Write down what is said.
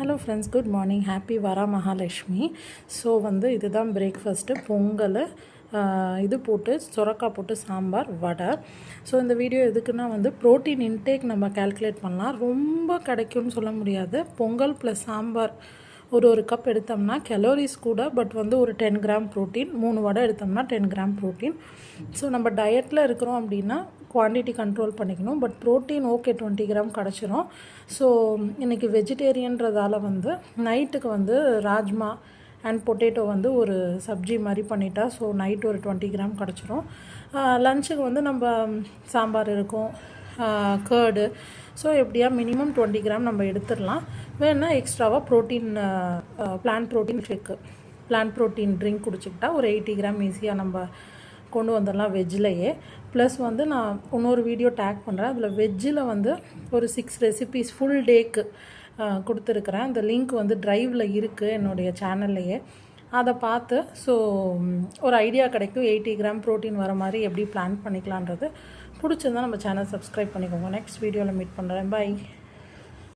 Hello friends, good morning. Happy வரா Mahalakshmi. So இதுதான் breakfast. Pongal, இது போட்டு சொரக்காய் போட்டு சாம்பார், வடை. ஸோ இந்த வீடியோ எதுக்குன்னா ப்ரோட்டீன் இன்டேக் நம்ம கால்குலேட் பண்ணலாம். ரொம்ப கிடைக்கும்னு சொல்ல முடியாது. பொங்கல் ப்ளஸ் சாம்பார் ஒரு கப் எடுத்தோம்னா கலோரிஸ் கூட, பட் ஒரு 10 கிராம் ப்ரோட்டீன். 3 வடை எடுத்தோம்னா 10 கிராம் ப்ரோட்டீன். ஸோ நம்ம டயட்டில் இருக்கிறோம் அப்படின்னா குவான்டிட்டி கண்ட்ரோல் பண்ணிக்கணும். பட் ப்ரோட்டீன் ஓகே 20 கிராம் கிடச்சிரும். ஸோ இன்றைக்கி வெஜிடேரியன்றதால நைட்டுக்கு ராஜ்மா அண்ட் பொட்டேட்டோ ஒரு சப்ஜி மாதிரி பண்ணிட்டா ஸோ நைட் ஒரு 20 கிராம் கிடச்சிரும். லஞ்சுக்கு நம்ம சாம்பார் இருக்கும், கேர்டு. ஸோ எப்படியா மினிமம் 20 கிராம் நம்ம எடுத்துடலாம். வேணால் எக்ஸ்ட்ராவாக protein, plant protein shake, plant protein drink குடிச்சிக்கிட்டா ஒரு 80 கிராம் ஈஸியாக நம்ம கொண்டு வந்துடலாம் வெஜ்ஜிலையே. ப்ளஸ் நான் இன்னொரு வீடியோ டேக் பண்ணுறேன். அதில் வெஜ்ஜில் ஒரு 6 ரெசிபீஸ் ஃபுல் டேக்கு கொடுத்துருக்குறேன். அந்த லிங்க் ட்ரைவில் இருக்குது என்னுடைய சேனல்லையே. அதை பார்த்து ஸோ ஒரு ஐடியா கிடைக்கும். 80 கிராம் ப்ரோட்டீன் வர மாதிரி எப்படி பிளான் பண்ணிக்கலான்றது. பிடிச்சிருந்தா நம்ம சேனல் சப்ஸ்கிரைப் பண்ணிக்கோங்க. நெக்ஸ்ட் வீடியோவில் மீட் பண்ணுறேன். பை.